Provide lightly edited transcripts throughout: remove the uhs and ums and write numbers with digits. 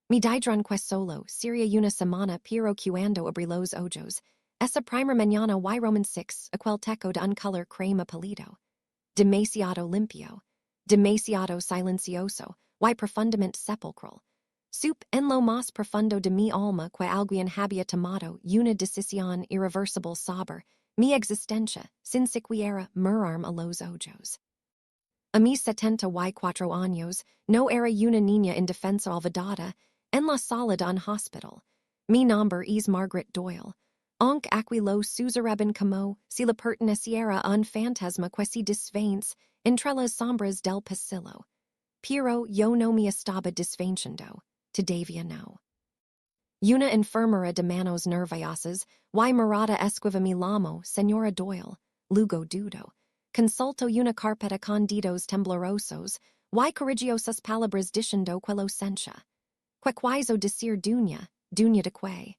Mi didron que solo, Syria una semana pero cuando abrí los ojos, esa primer mañana y Roman 6, aquel teco de un color crema pálido. Demasiado limpio. Demasiado silencioso, y profundamente sepulcral. Sup en lo más profundo de mi alma que alguien había tomado una decisión irreversible sobre mi existencia, sin siquiera mirarme a los ojos. A mis 74 años, no era una niña indefensa olvidada, en la sala de un hospital. Mi nombre es Margaret Doyle. Aunque aquí lo sucederben como si la perteneciera a un fantasma que se desvanece entre las sombras del pasillo. Pero yo no me estaba desvaneciendo, todavía no. Una enfermera de manos nerviosas, y mirada esquiva mi lomo, señora Doyle, luego dudo. Consulto una carpeta con dedos temblorosos, y corrigió sus palabras diciendo que lo sencha. Que quiso decir duña de que.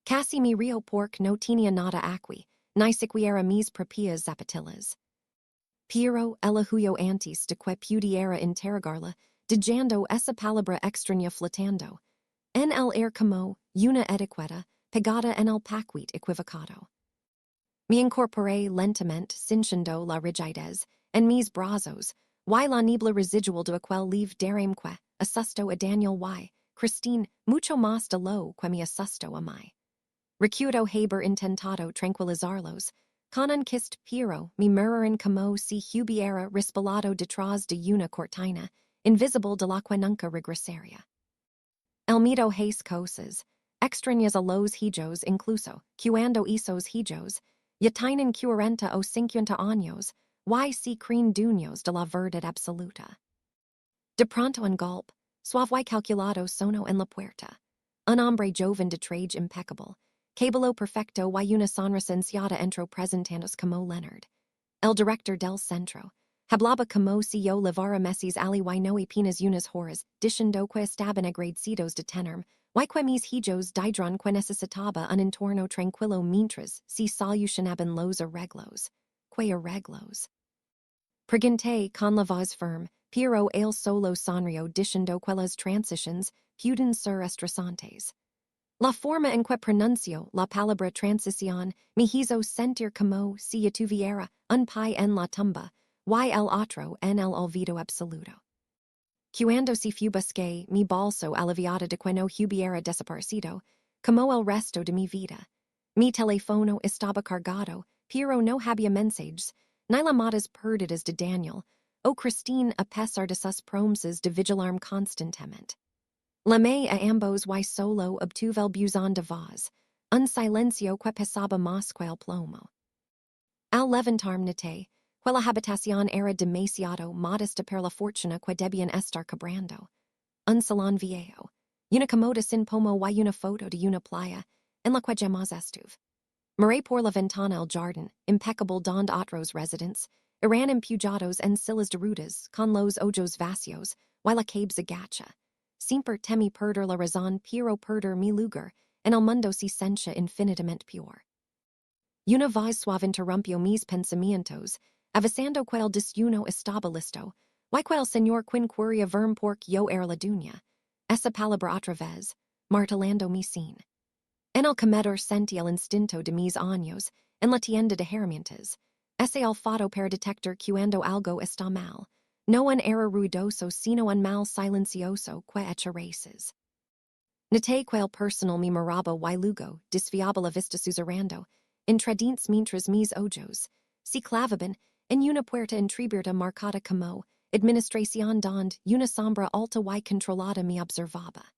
Casi mi río porque no tenía nada aquí, ni siquiera mis propias zapatillas. Pero ella huyo antes de que pudiera interrogarla, dejando esa palabra extraña flotando. En el air como una etiqueta pegada en el paquete equivocado. Me incorporé lentamente sintiendo la rigidez en mis brazos, y la niebla residual de aquel live darim que asustó a Daniel y Christine mucho más de lo que me asustó a mí. Recuerdo haber intentado tranquilizarlos, con un kist pero me miraron como si hubiera respirado detrás de una cortina, invisible de la que nunca regresaría. El miedo hace cosas, extrañas a los hijos incluso, cuando esos hijos, ya tienen 40 o 50 años, y se creen dueños de la verdad absoluta. De pronto un golpe, suave y calculado sonó en la puerta. Un hombre joven de traje impecable, cabello perfecto y una sonrisa ansiada entró presentándose como Leonard. El director del centro. Hablaba como si yo llevara meses ali y no apenas unas horas, diciendo que estaban agradecidos de tenerme, y que mis hijos didron que necesitaba un entorno tranquilo mientras se solucionaban los arreglos. Que arreglos? Pregunté con la voz firme, pero él solo sonrió diciendo que las transiciones pueden ser estresantes. La forma en que pronunció la palabra transición me hizo sentir como si yo tuviera un pie en la tumba, y el otro en el olvido absoluto. Cuando se fue busqué mi bolso aliviada de que no hubiera desaparecido, como el resto de mi vida. Mi teléfono estaba cargado, pero no había mensajes, ni llamadas perdidas de Daniel, o Christine a pesar de sus promesas de vigilarme constantemente. Llamé a ambos y solo obtuve el buzón de voz, un silencio que pesaba más que el plomo. Al levantarme noté que la habitación era demasiado modesta per la fortuna que debían estar cobrando. Un salón viejo, una comoda sin pomo y una foto de una playa, en la que jamás estuve. Miré por la ventana el jardín, impecable donde otros residents, eran empujados en sillas de rutas, con los ojos vacíos, y la cabeza agacha. Siempre temi perder la razón pero perder mi lugar, en el mundo se sentia infinitamente peor. Una voz suave interrumpió mis pensamientos, avisando que el desuno estaba listo, y que el señor quinquería verme porque yo era la dueña. Esa palabra otra vez, martelando mi sin. En el comedor sentí el instinto de mis años, en la tienda de herramientas. Ese olfato para detectar cuando algo está mal. No un era ruidoso sino un mal silencioso que echa raíces. Noté que el personal me miraba y luego, desviaba la vista susurrando, intradins mientras mis ojos, se clavaban en una puerta entreabierta marcada como administración donde una sombra alta y controlada me observaba.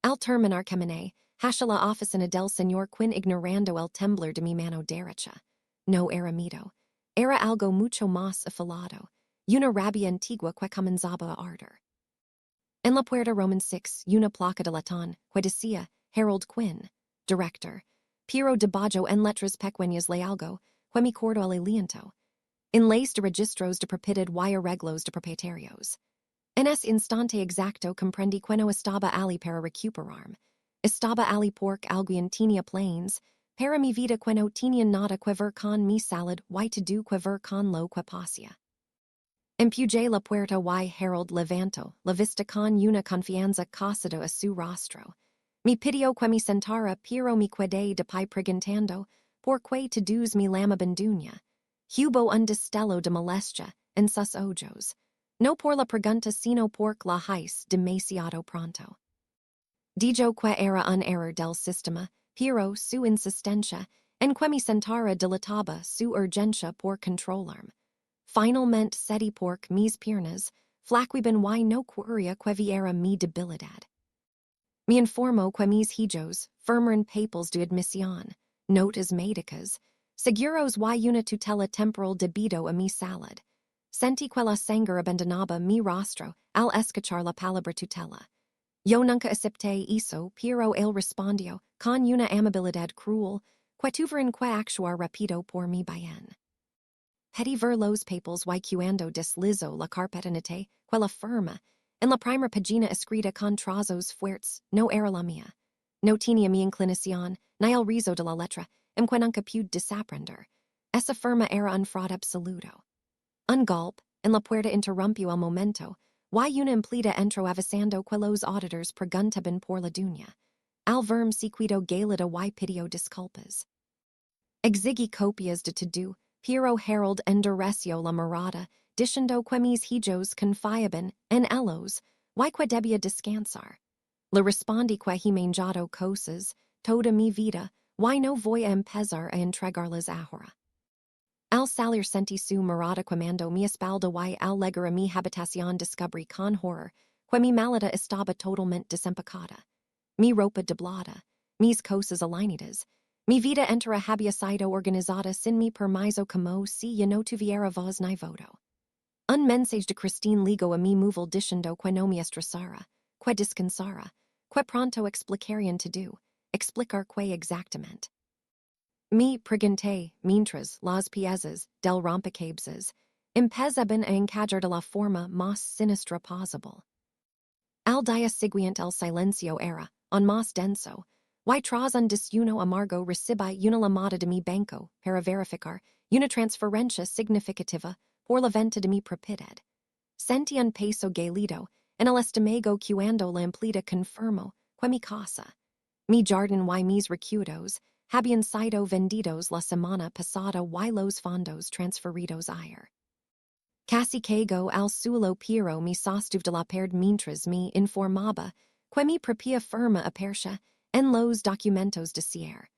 Al terminar caminé, hacia la oficina del señor quien ignorando el temblor de mi mano derecha. No era miedo, era algo mucho más afilado, una rabia antigua que comenzaba a arder. En la puerta Roman 6, una placa de latón que decía Harold Quinn, director, pero debajo en letras pequeñas le algo que me corto al aliento. En leyes de registros de propiedad y arreglos de propietarios. En ese instante exacto comprendí que no estaba ali para recuperarme. Estaba ali porque alguien tenía planes, para mi vida que no tenía nada que ver con mi salud y to do que ver con lo que pasía. Empuje la puerta y herald levanto, la vista con una confianza casado a su rostro. Mi pidio que mi sentara pero mi quede de pi prigantando, porque todos mi lama bendunya. Hubo un destello de molestia, en sus ojos. No por la pregunta sino por la hais demasiado pronto. Dijo que era un error del sistema, pero su insistencia, en que mi sentara dilataba su urgencia por controlarme. Finalmente cedi por mis piernas, flaquiben y no quería que viera mi debilidad. Me informó que mis hijos, firman papels de admisión, notas médicas, seguros y una tutela temporal debido a mi salud. Sentí que la sangre abandonaba mi rostro al escuchar la palabra tutela. Yo nunca acepté eso, pero él respondió, con una amabilidad cruel, que tuvieron que actuar rápido por mi bien. Pedí ver los papels y cuando deslizo la carpeta nete, que la firma, en la primera pagina escrita con trazos fuertes, no era la mía. No tenía mi inclinación, ni el rizo de la letra, que nunca pude desaprender. Esa firma era un fraud absoluto. Un golpe, en la puerta interrumpió el momento, y una empleada entró avisando que los auditors preguntaban por la dueña. Al verme sequido galida y pidió disculpas. Exigí copias de todo, pero Harold endureció la mirada, diciendo que mis hijos confiaban en ellos, y que debía descansar. Le respondí que he manjado cosas, toda mi vida, y no voy a empezar a entregarlas ahora. Al salir sentí su mirada cuando mi espalda y al llegar a mi habitación descubrí con horror que mi maleta estaba totalmente desempacada. Mi ropa doblada, mis cosas alineadas, mi vida entera había sido organizada sin mi permiso como si yo no tuviera voz ni voto. Un mensaje de Christine ligó a mi móvil diciendo que no me estresara, que descansara, que pronto explicarían todo, explicar que exactamente. Me pregunté, mientras las piezas del rompecabezas empezaban a encajar de la forma más sinistra posible. Al día siguiente el silencio era, aún más denso, y tras un desayuno amargo recibí una llamada de mi banco para verificar una transferencia significativa por la venta de mi propiedad. Sentí un peso gelido en el estómago cuando la empleada confirmó que mi casa, mi jardín y mis recaudos habían sido vendidos la semana pasada y los fondos transferidos ayer. Casi caigo al suelo pero me sostuve de la pared mientras me informaba que mi propia firma aparecía en los documentos de cierre.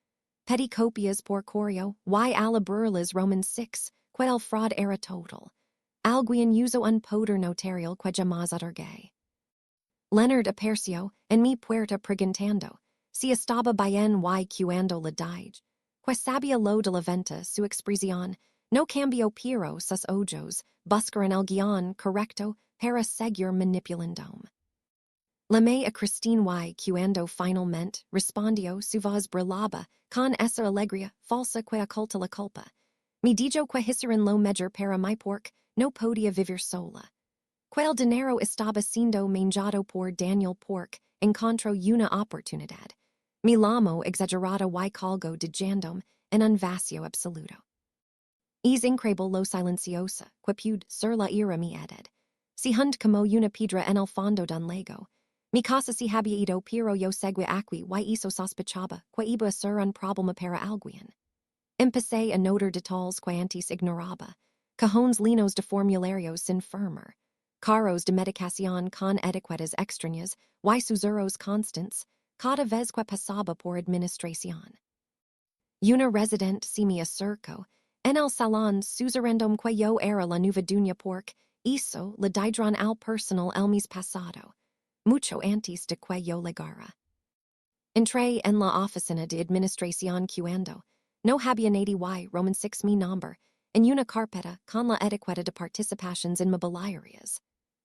Pedí copias por correo y al abrirlas Roman 6 que el fraud era total. Alguien usó un poder notarial que jamás otorgué. Leonard apareció en mi puerta preguntando si estaba bien y cuando le dije que sabía lo de la venta. Su expresión no cambió pero sus ojos buscaron el guión correcto para seguir manipulándome. Llamé a Christine y cuando finalmente respondió su voz brillaba con esa alegría falsa que oculta la culpa. Me dijo que hicieron lo mejor para mí porque no podía vivir sola. Que el dinero estaba siendo manjado por Daniel porque encontró una oportunidad. Mi lamo exagerado y colgo de jandom en un vacío absoluto. Es increíble lo silenciosa que pude ser la ira mi edad. Si hund como una piedra en el fondo d'un lago. Mi casa si había ido pero yo segui aquí y eso sospechaba que iba a ser un problema para alguien. Empecé a notar detalles que antes ignoraba. Cajones linos de formularios sin firmar. Carros de medicación con etiquetas extrañas y susurros constants, cada vez que pasaba por administración. Una resident si me acercó, en el salón susurrandom que yo era la nueva dueña porque eso le dieron al personal el mes pasado, mucho antes de que yo llegara. Entré en la oficina de administración cuando no había nadie y Roman 6 mi nombre en una carpeta con la etiqueta de participaciones inmobiliarias.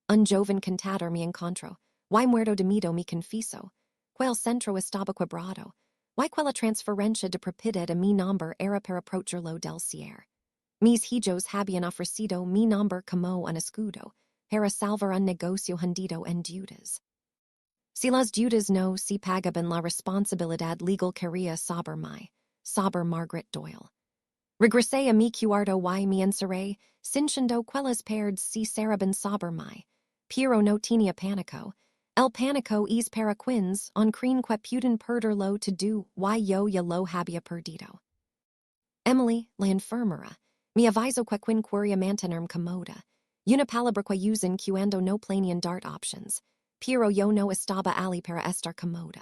Un joven contador me encontró, y muerto de miedo me confesó, que el centro estaba quebrado, y que la transferencia de propiedad a mi nombre era para aprovecharlo del cierre. Mis hijos habían ofrecido mi nombre como un escudo, para salvar un negocio hundido en deudas. Si las deudas no se pagaban la responsabilidad legal quería sobre mí, sobre Margaret Doyle. Regrese a mi cuarto y mi encerré, cinchando quelas paredes si saraban saber mai. Piero no tinea panico. El panico es para quins, on creen que puden perder lo to do, y yo ya lo había perdido. Emily, la enfermera, mi aviso que quin queria mantenerme comoda. Una palabra que usan cuando no planean dart options. Piero yo no estaba ali para estar comoda.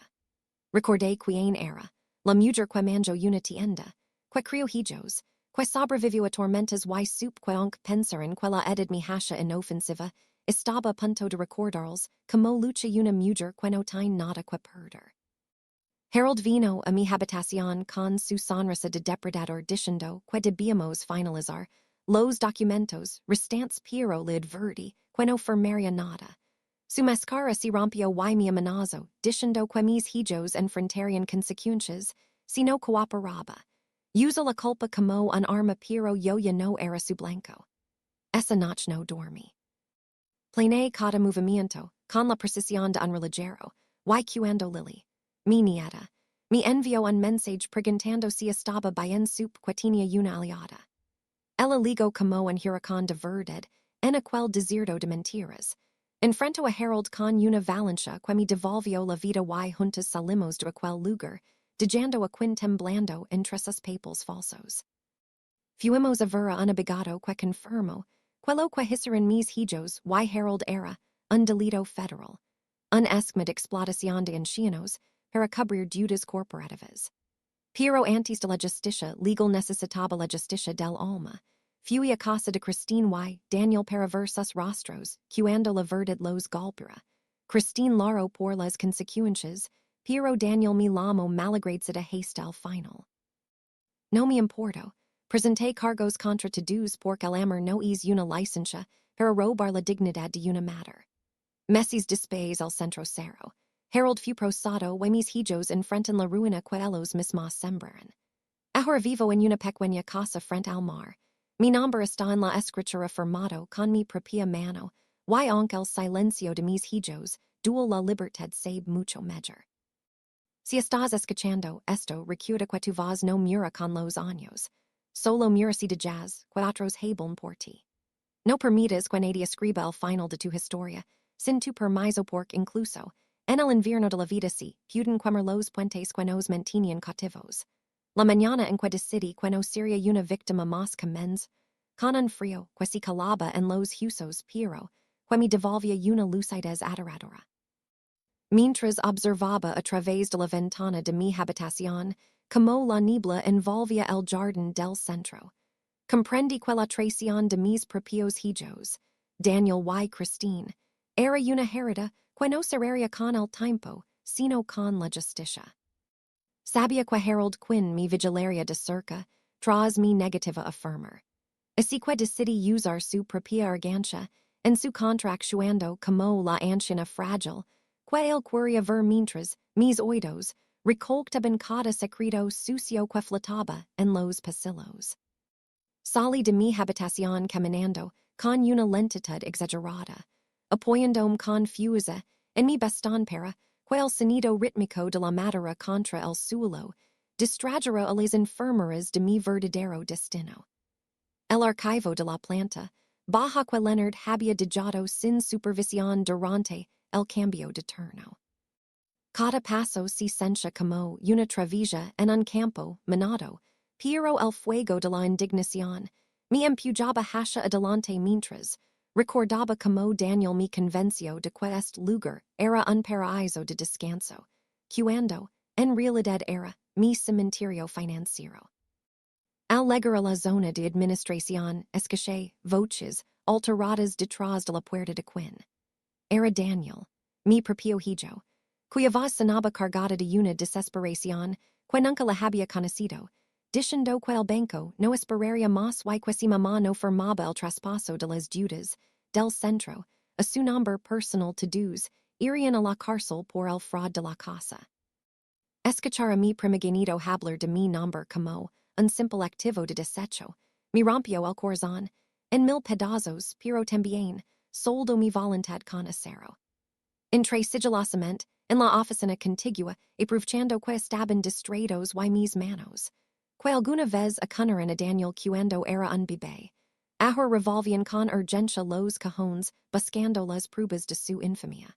Recordé quien era, la mujer que manjo una tienda, que crió hijos, que sobrevivió a tormentas y sup que aunque pensaran que la edad mi hasha inofensiva, estaba a punto de recordarles, como lucha una mujer que no tiene nada que perder. Harold vino a mi habitación con su sonrisa de depredador diciendo que debíamos finalizar los documentos restantes Piero le advertí que no firmaría nada. Su mascara se rompió y mi amenazo, diciendo que mis hijos enfrentarían consecuencias, si no cooperaba. Usa la culpa como un arma pero yo ya no era su blanco. Esa noche no dormí. Planeé cada movimiento, con la precisión de un relojero, y cuando Lily, mi nieta, me envió un mensaje preguntando si estaba bien sup que tenía una aliada. Ella ligó como un huracán de verdad, en aquel desierto de mentiras. Enfrento a Harold con una valencia que me devolvió la vida y juntos salimos de aquel lugar, dejando a quin temblando entre sus papels falsos. Fuimos a ver a un abogado que confirmó, que lo que hicieron mis hijos y Harold era un delito federal, un esquema de explotación de ancianos para cubrir deudas corporativas. Pero antes de la justicia legal necesitaba la justicia del alma. Fui a casa de Christine y Daniel para ver sus rostros, cuando la verdad los golpea. Christine lloró por las consecuencias, pero Daniel me llamó malagradecida hasta el final. No me importo. Presenté cargos contra todos porque el amor no es una licencia para robar la dignidad de una madre. Messis después al centro cero. Harold fu procesado y mis hijos enfrentan la ruina que ellos mismos sembraron. Ahora vivo en una pequeña casa frente al mar. Mi nombre está en la escritura firmado con mi propia mano, y aunque el silencio de mis hijos duele la libertad sabe mucho mejor. Si estás escuchando esto, recuerda que tu voz no mura con los años. Solo mura si de jazz, que otros hablan por ti. No permitas que nadie escriba el final de tu historia, sin tu permiso porque incluso, en el invierno de la vida si, puden quemar los puentes que nos mantenían cautivos. La mañana en que decidí que no sería una víctima más comens, con un frío que se calaba en los huesos pero, que me devolvía una lucidez aterradora. Mientras observaba a través de la ventana de mi habitación, como la niebla envolvía el jardín del centro. Comprendí que la traición de mis propios hijos, Daniel y Christine, era una herida que no cerraría con el tiempo, sino con la justicia. Sabía que Harold Quinn me vigilaría de cerca, tras mi negativa afirmar. Así que decidí usar su propia argancia, en su contractuando como la anciana frágil, que él quería ver mientras, mis oídos, recolectaban cada secreto sucio que flotaba en los pasillos. Salí de mi habitación caminando, con una lentitud exagerada, apoyándome confusa en mi bastón para que el sonido rítmico de la madera contra el suelo distrajera a las enfermeras de mi verdadero destino. El archivo de la planta, bajo que Leonard había dejado sin supervisión durante el cambio de turno. Cada paso se sentía como una travesía en un campo minado, pero el fuego de la indignación me empujaba hacia adelante mientras recordaba como Daniel me convenció de que este lugar era un paraíso de descanso, cuando, en realidad era, mi cementerio financiero. Al llegar a la zona de administración, escuché voces alteradas detrás de la puerta de Quinn. Era Daniel, mi propio hijo, cuya voz sonaba cargada de una desesperación que nunca la había conocido, diciendo que el banco no esperaría más y que si mamá no firmaba el traspaso de las deudas del centro a su nombre personal todos irían a la cárcel por el fraud de la casa. Escuchar a mi primogénito hablar de mi nombre como un simple activo de desecho me rompió el corazón en mil pedazos, pero también soldo mi voluntad con acero. Entré sigilosamente en la oficina contigua aprovechando que estaban distraídos y mis manos, Que alguna vez a cunaran a Daniel cuando era un bebé. Ahor revolvian con urgencia los cajones, buscando las pruebas de su infamia.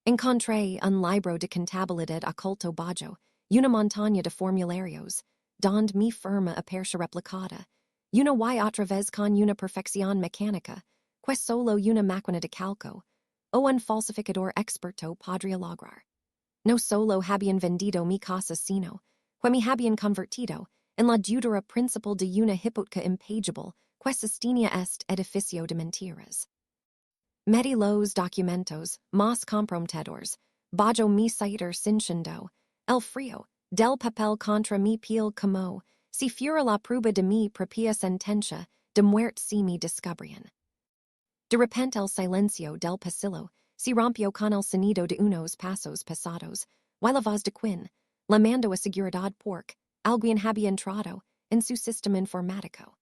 Encontré un libro de contabilidad oculto bajo, una montaña de formularios, donde mi firma aparece replicada, una y otra vez con una perfección mecánica, que solo una máquina de calco, o un falsificador experto podría lograr. No solo habían vendido mi casa sino, que me habían convertido en la deudora principal de una hipoteca impageable que sostenía este edificio de mentiras. Medi los documentos, más comprometedores, bajo mi saiter cinchando, el frío, del papel contra mi piel como, si fuera la prueba de mi propia sentencia, de muerte si me descubrian. De repente el silencio del pasillo, si rompió con el sonido de unos pasos pesados, y la voz de Quinn, llamando a seguridad porque alguien había entrado en su sistema informático.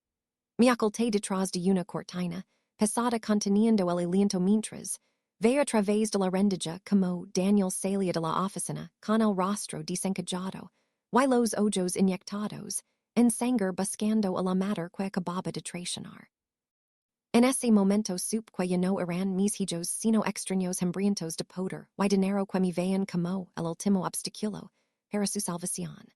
Me oculté detrás de una cortina, pesada conteniendo el aliento mientras, veo a través de la rendija como Daniel salía de la oficina con el rostro desencajado, y los ojos inyectados, en sangre buscando a la madre que acababa de traicionar. En ese momento supe que ya no eran mis hijos sino extraños hambrientos de poder y dinero que me veían como el último obstáculo para su salvación.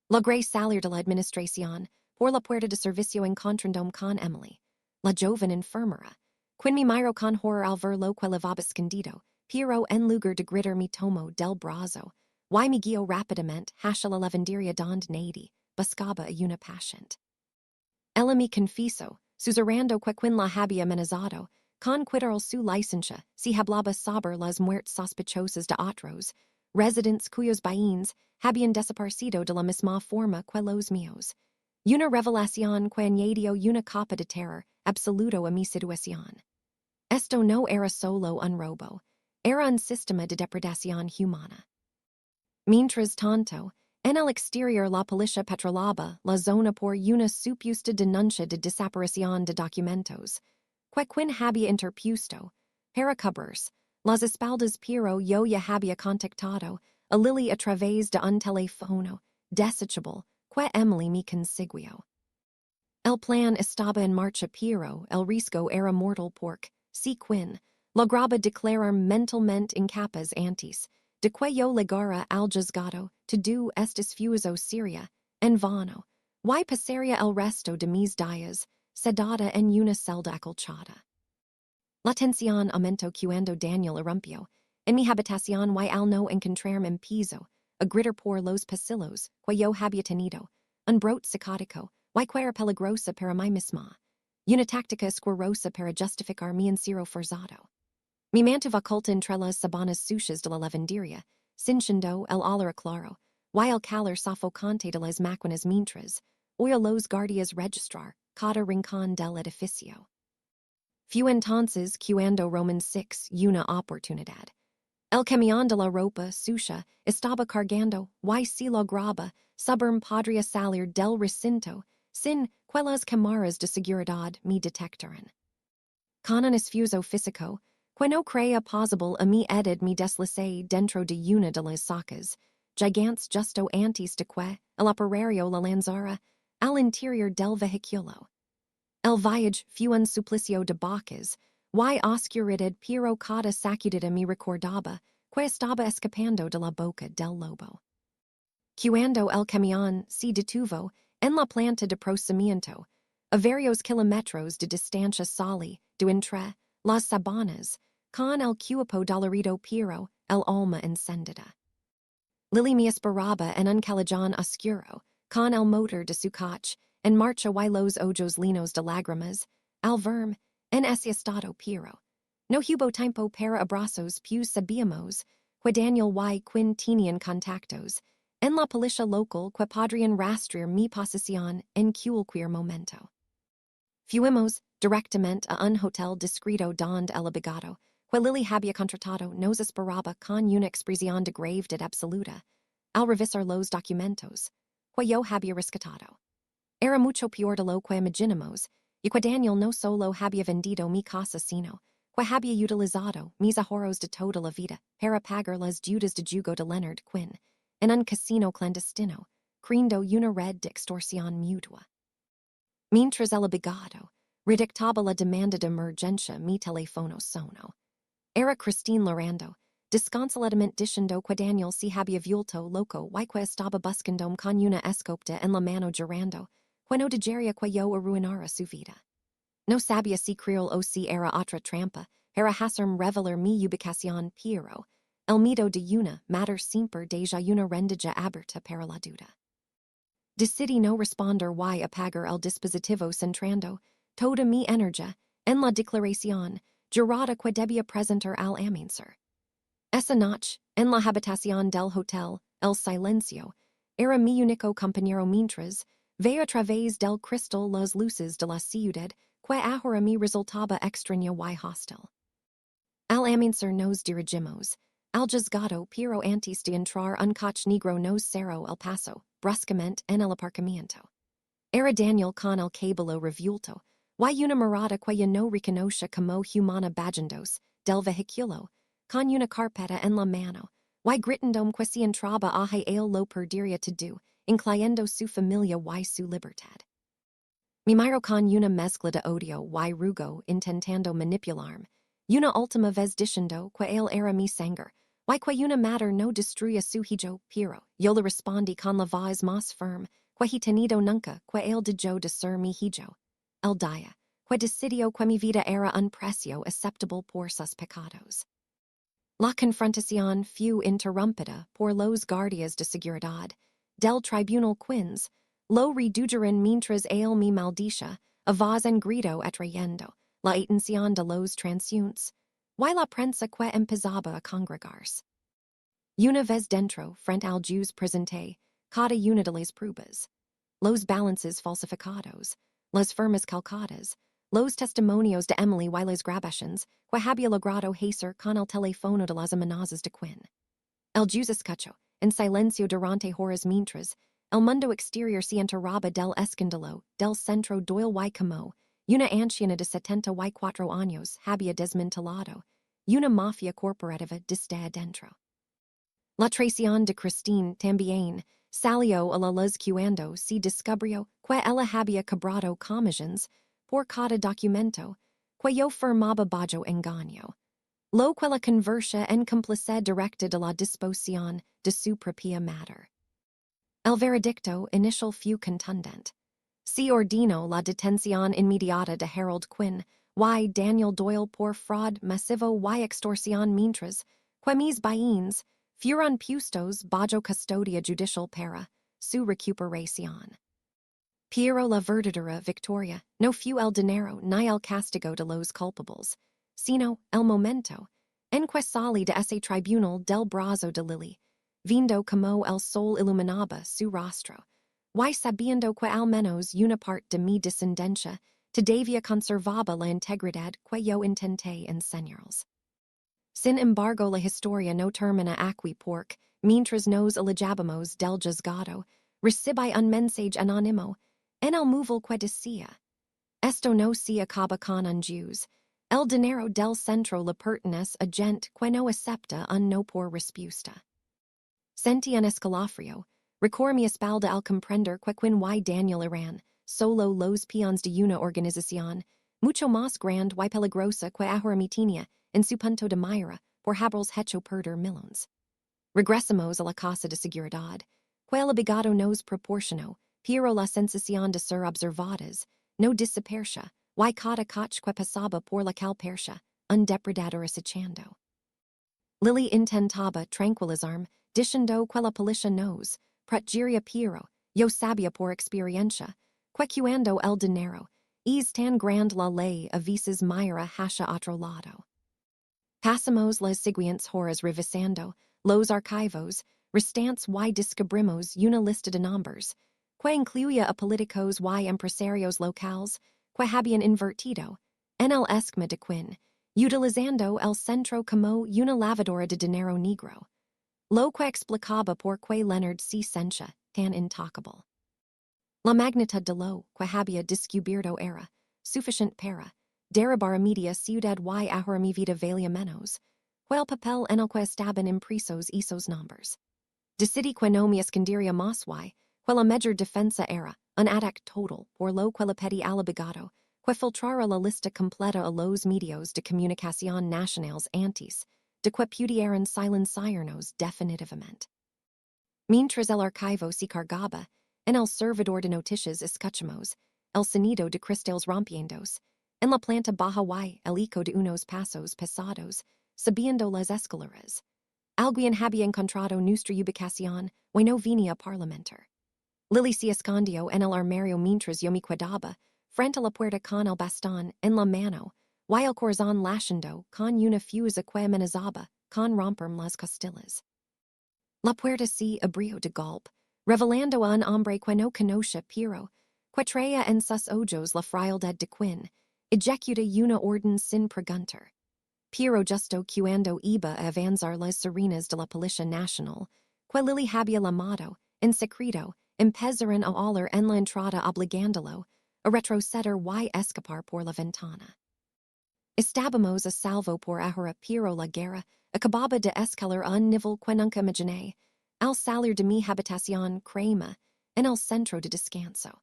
Logré salir de la administración por la puerta de servicio encontrándome con Emily, la joven enfermera, quien me miró con horror al ver lo que levaba escondido, pero en lugar de gritar me tomó del brazo, y me guió rápidamente hacia la lavandería donde nadie buscaba a una paciente. Ella me confesó, susurrando que quien la había amenazado, con quitar su licencia si hablaba sobre las muertes sospechosas de otros, residentes cuyos bienes habían desaparecido de la misma forma que los míos. Una revelación que añadió una capa de terror absoluto a mi situación. Esto no era solo un robo, era un sistema de depredación humana. Mientras tanto, en el exterior la policía patrolaba la zona por una supuesta denuncia de desaparición de documentos, que quien había interpuesto, para cubrirse las espaldas pero yo ya había contactado a Lily a través de un teléfono desechable que Emily me consiguió. El plan estaba en marcha pero el riesgo era mortal porque, si quien lograba declarar mentalmente incapaz antes de que yo llegara al juzgado to do estes fuso Syria, en vano, y pasaría el resto de mis días sedada en una celda acolchada. La tensión aumentó cuando Daniel irrumpió en mi habitación y al no encontrarme en piso, a gritar por los pasillos que yo había tenido, un brote psicótico, y que era peligrosa para mí misma, una táctica escurosa para justificar mi encierro forzado. Me mantuve oculta entre las sabanas sucias de la lavandería, cinchando el olor claro, y el calor sofocante de las máquinas mientras, oía los guardias registrar cada rincón del edificio. Fue entonces cuando Roman 6 una oportunidad. El camión de la ropa sucia estaba cargando y si lograba subirme podría salir del recinto sin que las cámaras de seguridad me detectaran. Con un esfuerzo físico, que no creía posible a mi edad me deslacé dentro de una de las sacas, gigantes justo antes de que el operario la lanzara al interior del vehículo. El viaje fue un suplicio de bocas, y oscuridad pero cada sacudida me recordaba que estaba escapando de la boca del lobo. Cuando el camión se detuvo en la planta de procesamiento, a varios kilómetros de distancia salí de entre las sabanas, con el cuerpo dolorido pero el alma encendida. Lily me esperaba en un callejón oscuro, con el motor de su coche en marcha y los ojos llenos de lágrimas, al verme en ese estado pero no hubo tiempo para abrazos pues sabíamos que Daniel y Quinn tenían contactos en la policía local que podrían rastrear mi posición en cualquier momento. Fuimos directamente a un hotel discreto donde el abogado que Lily había contratado nos esperaba con una expresión de gravedad absoluta, al revisar los documentos que yo había rescatado. Era mucho peor de lo que imaginamos, y que Daniel no solo había vendido mi casa sino que había utilizado mis ahorros de toda la vida para pagar las deudas de jugo de Leonard Quinn en un casino clandestino, crindo una red de extorsión mutua. Mientras el abogado redactaba la demanda de emergencia mi teléfono sonó. Era Christine Lorando, desconsoladamente diciendo que Daniel se había vuelto loco y que estaba buscando con una escopeta en la mano llorando, que no dejaría que yo arruinara su vida. No sabía si creerlo o si era otra trampa, para hacerme revelar mi ubicación, pero el miedo de una matter siempre deja una rendija aberta para la duda. Decidí no responder y apagar el dispositivo centrando toda mi energía en la declaración jurada que debía presentar al amanecer. Esa noche, en la habitación del hotel, el silencio era mi único compañero mientras veía a través del cristal las luces de la ciudad que ahora me resultaba extraña y hostil. Al amanecer nos dirigimos al juzgado, pero antes de entrar un coche negro nos cerró el paso bruscamente en el aparcamiento. Era Daniel con el cabello revuelto y una mirada que yo no reconoce como humana bajandos del vehículo, con una carpeta en la mano, y gritando que si entraba a él lo perdería todo, incluyendo su familia y su libertad. Me miro con una mezcla de odio y rugo intentando manipularme, una última vez diciendo que él era mi sangre, y que una madre no destruía su hijo, pero yo le respondí con la voz más firme que he tenido nunca que él dejó de ser mi hijo. El día que decidió que mi vida era un precio aceptable por sus pecados. La confrontación fue interrumpida por los guardias de seguridad del tribunal quins, lo redujeron mientras él me maldicha, a voz en grito atrayendo la atención de los transeúntes, y la prensa que empezaba a congregarse. Una vez dentro, frente al juez presenté cada una de las pruebas, los balances falsificados, las firmas calcadas, los testimonios de Emily y las grabaciones que había logrado hacer con el teléfono de las amenazas de Quinn. El juez escuchó, en silencio durante horas mientras el mundo exterior se enterraba del escándalo del centro Doyle y como una anciana de 74 años había desmantelado una mafia corporativa desde dentro. La traición de Christine también salió a la luz cuando se descubrió que ella había cobrado comisiones por cada documento que yo firmaba bajo engaño, lo que la convertía en cómplice directa de la disposición de su propia madre. El veredicto inicial fue contundente. Se ordenó la detención inmediata de Harold Quinn y Daniel Doyle por fraud masivo y extorsión mientras que mis bienes fueron puestos bajo custodia judicial para su recuperación. Pero la verdadera victoria no fue el dinero ni el castigo de los culpables, sino el momento en que salí de ese tribunal del brazo de Lily, viendo como el sol iluminaba su rostro, y sabiendo que al menos una parte de mi descendencia todavía conservaba la integridad que yo intenté enseñarles. Sin embargo, la historia no termina aquí porque, mientras nos alejamos del juzgado, recibí un mensaje anónimo en el móvil que decía: esto no se acaba con un juez. El dinero del centro le pertenece a gente que no acepta un no por respuesta. Sentí un escalofrío, recor mi espalda al comprender que Quinn y Daniel eran solo los peones de una organización mucho más grande y peligrosa que ahora mi tenía en su punto de mira por haberlos hecho perder millones. Regresamos a la casa de seguridad, que el abogado nos proporcionó, pero la sensación de ser observadas no dispersa, y cada coche que pasaba por la calpercha, un depredador acechando. Lily intentaba tranquilizarme, diciendo que la policía nos protegería, pero yo sabía por experiencia que cuando el dinero es tan grande la ley a veces mira hacia otro lado. Pasamos las siguientes horas revisando los archivos restantes y descubrimos una lista de nombres que incluía a políticos y empresarios locales que habían invertido en el esquema de Quinn, utilizando el centro como una lavadora de dinero negro, lo que explicaba por qué Leonard se sentía tan intocable. La magnitud de lo que había descubierto era suficiente para derribar a media ciudad y ahora mi vida valía menos, el papel en el que estaban impresos esos nombres. Decidí que no me escondería más y quella major defensa era, un ataque total, por lo quella pedi alabigado, que filtrara la lista completa a los medios de comunicación nacionales antes, de que pudieran silenciarnos definitivamente. Mientras el archivo se cargaba, en el servidor de noticias escuchamos, el sonido de cristales rompiendos, en la planta baja y el eco de unos pasos pesados, subiendo las escaleras. Alguien había encontrado nuestra ubicación, y no venía a parlamentar. Lily se escondió en el armario mientras yo me quedaba, frente a la puerta con el bastón en la mano, y el corazón latiendo con una fusa que amenazaba con romperme las costillas. La puerta se abrió de golpe, revelando a un hombre que no conocía pero, que traía en sus ojos la frialdad de quien ejecuta una orden sin preguntar. Pero justo cuando iba a avanzar las serenas de la Policía Nacional, que Lily había llamado, en secreto, empezaron a oler en la entrada obligándolo a retroceder y escapar por la ventana. Estábamos a salvo por ahora pero la guerra acababa de escalar a un nivel que nunca imaginé, al salir de mi habitación crema, en el centro de descanso.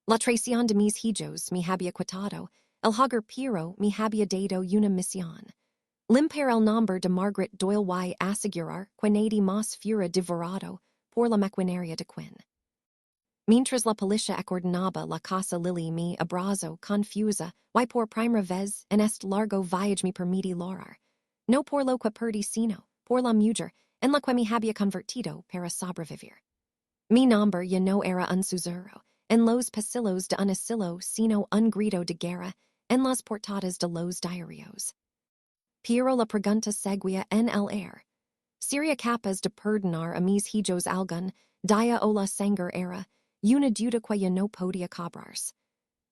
La traición de mis hijos me había quitado, el hogar pero me había dado una misión. Limpiar el nombre de Margaret Doyle y asegurar que nadie más fuera devorado por la maquinaria de Quinn. Mientras la policía acordonaba la casa Lily me abrazo confusa y por primera vez en este largo viaje me permití llorar. No por lo que perdí sino, por la mujer en la que me había convertido para sobrevivir. Mi nombre ya no era un susurro en los pasillos de un asilo sino un grito de guerra en las portadas de los diarios. Pero la pregunta seguía en el aire. Sería capaz de perdonar a mis hijos algún día o la sangre era una duda que ya no podía cobrarse.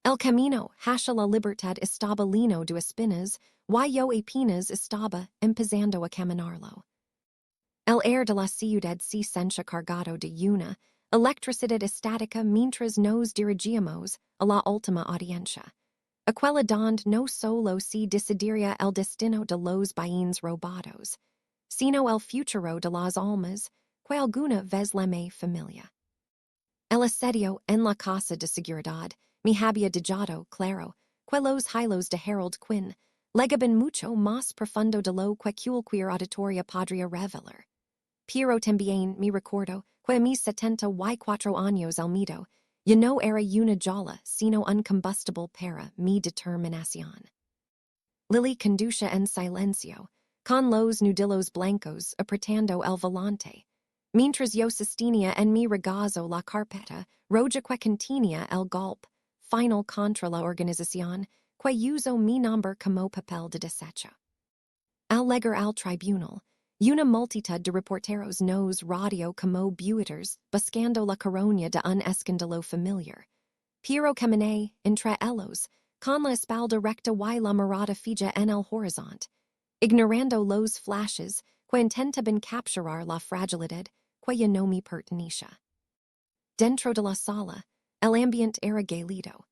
El camino hacia la libertad estaba lleno de espinas y yo apenas estaba empezando a caminarlo. El aire de la ciudad se sentía cargado de una electricidad estática mientras nos dirigíamos a la última audiencia. Aquella donde no solo se decidiría el destino de los bienes robados, sino el futuro de las almas que alguna vez llamé familia. El asedio en la casa de seguridad me había dejado claro que los hilos de Harold Quinn legaban mucho más profundo de lo que cualquier auditoria podría revelar. Pero también me recuerdo que a mis 74 años el miedo ya no era una jola sino un combustible para mi determinación. Lily conducía en silencio, con los nudillos blancos apretando el volante, mientras yo sostenía en mi regazo la carpeta roja que contenía el golpe final contra la organización que usó mi nombre como papel de desecho. Al llegar al tribunal, una multitud de reporteros nos radio como buiters buscando la corona de un escándalo familiar. Pero caminé entre ellos, con la espalda recta y la mirada fija en el horizonte, ignorando los flashes que intentaban capturar la fragilidad que ya no me pertenecía. Dentro de la sala, el ambiente era gélido.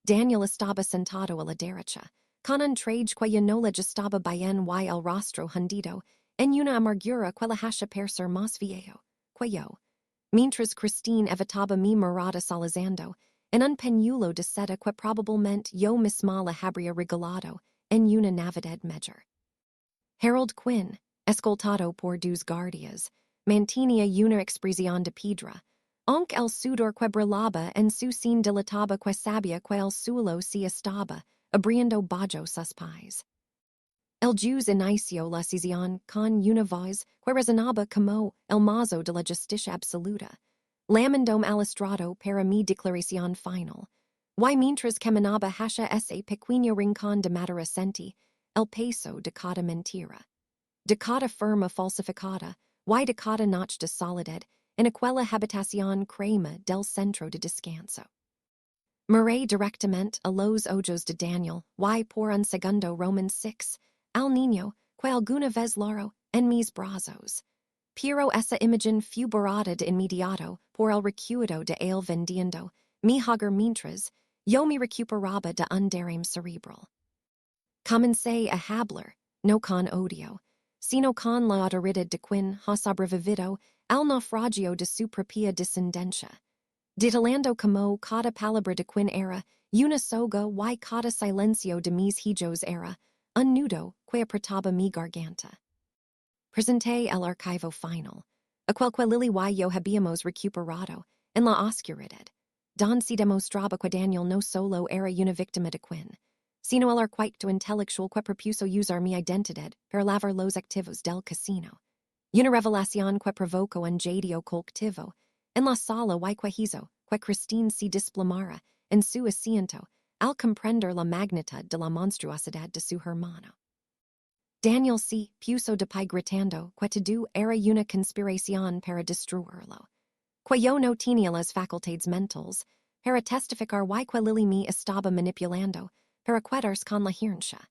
Daniel estaba sentado a la derecha, con un traje que ya no le gustaba bien y el rostro hundido en una amargura que le hacía parecer más viejo que yo, mientras Christine evitaba mi mirada salazando en un pañuelo de seda que probablemente yo misma le habría regalado en una Navidad mayor. Harold Quinn, escoltado por dos guardias, mantenía una expresión de piedra, aunque el sudor que brillaba en su sin dilataba que sabía que el suelo se estaba abriendo bajo sus pies. El juez inició la sesión con una voz que resonaba como el mazo de la justicia absoluta, llamandome al estrado para mi declaración final, y mientras caminaba hacia ese pequeño rincón de madera sentí el peso de cada mentira, de cada firma falsificada y de cada noche de soledad en aquella habitación crema del centro de descanso. Miré directamente a los ojos de Daniel y por un segundo Roman 6, al niño que alguna vez lloró en mis brazos. Pero esa imagen fue borrada de inmediato por el recuerdo de él vendiendo mi hogar mientras yo me recuperaba de un derrame cerebral. Comencé a hablar, no con odio, sino con la autoridad de quien ha sobrevivido al naufragio de su propia descendencia, Ditalando como cada palabra de quin era, una soga y cada silencio de mis hijos era, un nudo que apretaba mi garganta. Presenté el archivo final, a quelque lili y yo habíamos recuperado, en la oscuridad. Don se demostraba que Daniel no solo era una víctima de quin, sino el arquitecto intelectual que propuso usar mi identidad para lavar los activos del casino. Una revelación que provocó un jadio colectivo, en la sala y que hizo que Christine se desplomara en su asiento al comprender la magnitud de la monstruosidad de su hermano. Daniel se puso de pie gritando que todo era una conspiración para destruirlo. Que yo no tenía las facultades mentales para testificar y que Lily me estaba manipulando para quedarse con la herencia.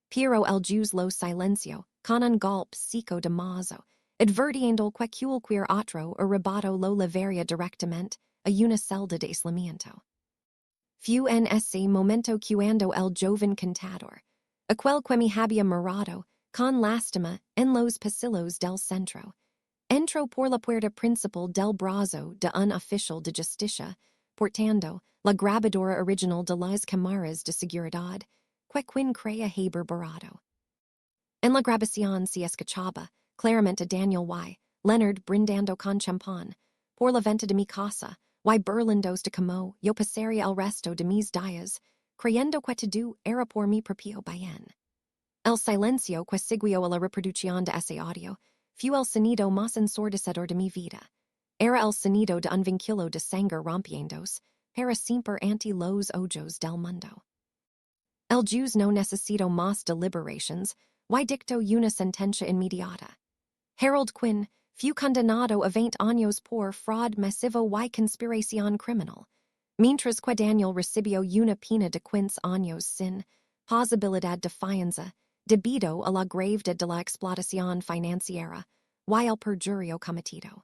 Pero el juz lo silencio con un golpe seco de mazo, advirtiendo que cualquier otro arrebato lo levaría directamente a una celda de aislamiento. Fu en ese momento cuando el joven contador, aquel que me había mirado con lástima en los pasillos del centro, entró por la puerta principal del brazo de un oficial de justicia, portando la grabadora original de las cámaras de seguridad, que quien crea haber barado. En la grabación se escuchaba claramente a Daniel y Leonard brindando con champán, por la venta de mi casa, y burlandos de como yo pasaría el resto de mis días, creyendo que todo era por mi propio bien. El silencio que siguió a la reproducción de ese audio fu el sonido más ensordecedor de mi vida. Era el sonido de un vínculo de sangre rompiéndose para siempre ante los ojos del mundo. El juez no necesitó más deliberations, y dictó una sentencia inmediata. Harold Quinn fu condenado a 20 años por fraud masivo y conspiración criminal, mientras que Daniel recibió una pena de 15 años sin posibilidad de fianza, debido a la gravedad de la explotación financiera y el perjurio cometido.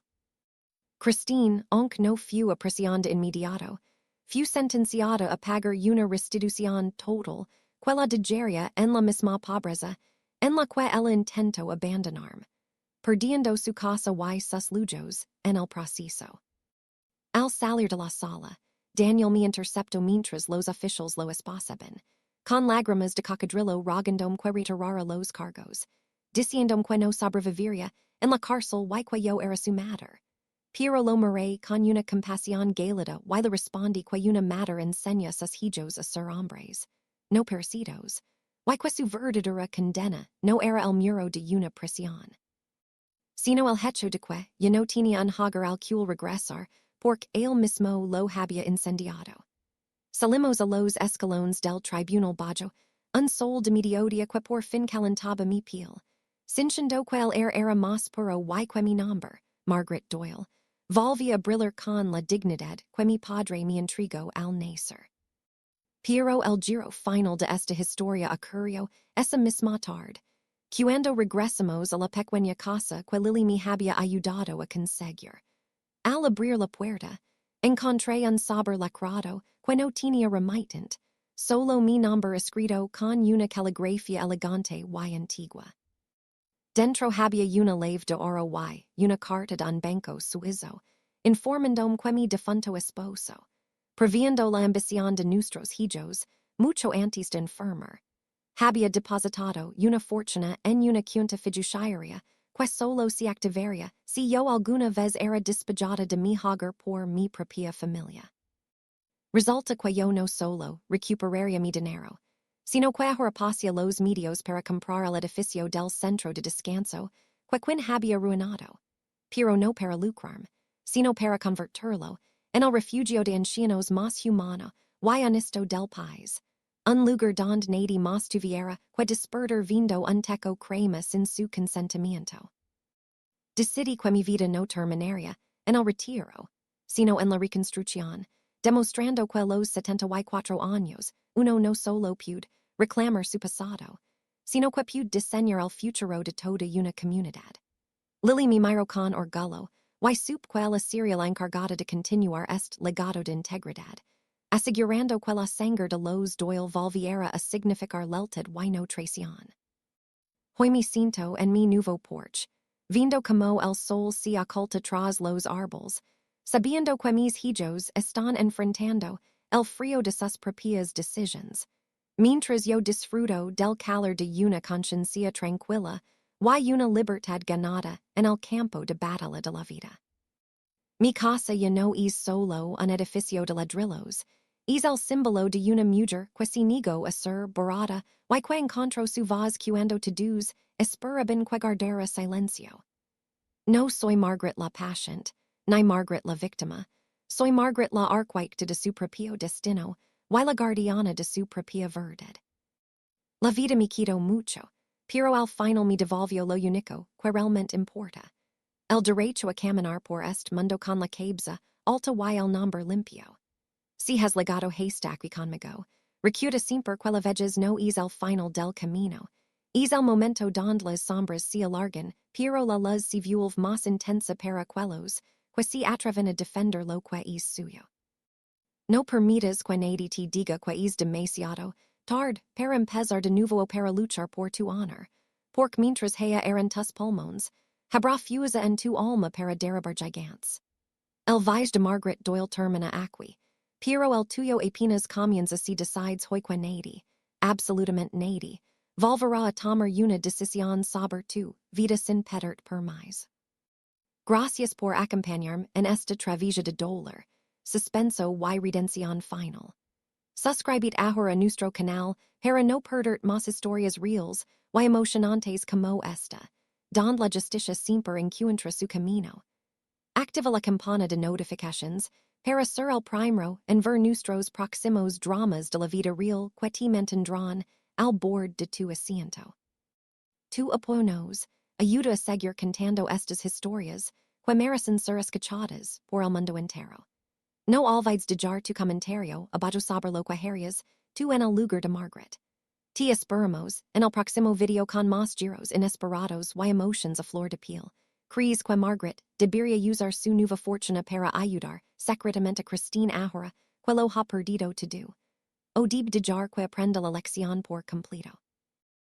Christine, aunque no fu a prisión de inmediato, fu sentenciada a pagar una restitución total que la dejaría en la misma pobreza en la que ella intentó abandonarme, perdiendo su casa y sus lujos en el proceso. Al salir de la sala, Daniel me interceptó mientras los oficiales lo esposaban, con lágrimas de cocodrilo rogandome que retirara los cargos, diciendome que no sobreviviría en la cárcel y que yo era su madre. Pero lo miré con una compasión gélida y le respondí que una madre enseña sus hijos a ser hombres, no perecidos, y que su verdadera condena no era el muro de una prisión, sino el hecho de que yo no tenía un hogar al cual regresar porque él mismo lo había incendiado. Salimos a los escalones del tribunal bajo, un sol de mediodía que por fin calentaba mi piel, sintiendo que el air era más puro y que mi nombre, Margaret Doyle, volvía a brillar con la dignidad que mi padre me entregó al nacer. Pero el giro final de esta historia ocurrió esa misma tarde, cuando regresamos a la pequeña casa que Lily me había ayudado a conseguir. Al abrir la puerta, encontré un sobre lacrado que no tenía remittente, solo mi nombre escrito con una caligrafía elegante y antigua. Dentro había una lave de oro y una carta de un banco suizo, informándome que mi difunto esposo, previendo la ambición de nuestros hijos, mucho antes de enfermar, había depositado una fortuna en una cuenta fiduciaria que solo se activaría si yo alguna vez era despejada de mi hogar por mi propia familia. Resulta que yo no solo recuperaría mi dinero, sino que ahorraría los medios para comprar el edificio del centro de descanso que quien había arruinado, pero no para lucrarme, sino para convertirlo en el refugio de ancianos más humano y honesto del país, un lugar donde nadie más tuviera que despertar viendo un teco crema sin su consentimiento. Decidí que mi vida no terminaría en el retiro, sino en la reconstrucción, demostrando que los 74 años uno no solo puede reclamar su pasado, sino que puede diseñar el futuro de toda una comunidad. Lily me miró con orgullo, y supe que la sería la encargada de continuar este legado de integridad, asegurando que la sangre de los Doyle volviera a significar lealtad y no traición. Hoy me siento en mi nuevo porche, viendo como el sol se oculta tras los árboles, sabiendo que mis hijos están enfrentando el frío de sus propias decisions. Mientras yo disfruto del calor de una conciencia tranquila, y una libertad ganada en el campo de batalla de la vida. Mi casa ya no es solo un edificio de ladrillos, es el símbolo de una mujer que se negó a ser barata y que encontró su voz cuando todos esperaban que guardara silencio. No soy Margaret la paciente, ni Margaret la víctima, soy Margaret la arquitecta de su propio destino, y la guardiana de su propia verdad. La vida me quitó mucho, pero al final me devolvió lo único que realmente importa. El derecho a caminar por este mundo con la cabeza alta y el nombre limpio. Si has legado haystack conmigo, recuerda siempre que la vejez no es el final del camino, es el momento donde las sombras se alargan, pero la luz se vuelve más intensa para aquellos que se atreven a defender lo que es suyo. No permitas que nadie te diga que es demasiado tarde para empezar de nuevo para luchar por tu honor, porque mientras haya en tus pulmones, habrá fuerza en tu alma para derribar gigantes. El viaje de Margaret Doyle termina aquí, pero el tuyo apenas comienza si decides hoy que nadie, absolutamente nadie, volverá a tomar una decisión sobre tu vida sin pederte por más. Gracias por acompañarme en esta travesía de dolor, suspenso y redención final. Suscribid ahora a nuestro canal para no perder más historias reales y emocionantes como esta, donde la justicia siempre encuentra su camino. Activa la campana de notifications para ser el primero en ver nuestros próximos dramas de la vida real que te mantendrán al borde de tu asiento. Tu apoyo nos ayuda a seguir contando estas historias que merecen ser escuchadas por el mundo entero. No olvides dejar tu comentario abajo sobre lo que harías tú en el lugar de Margaret. Te esperamos en el próximo video con más giros inesperados y emotions a flor de piel. ¿Crees que Margaret debería usar su nueva fortuna para ayudar secretamente a Christine ahora que lo ha perdido todo? O debe dejar que aprenda la lección por completo.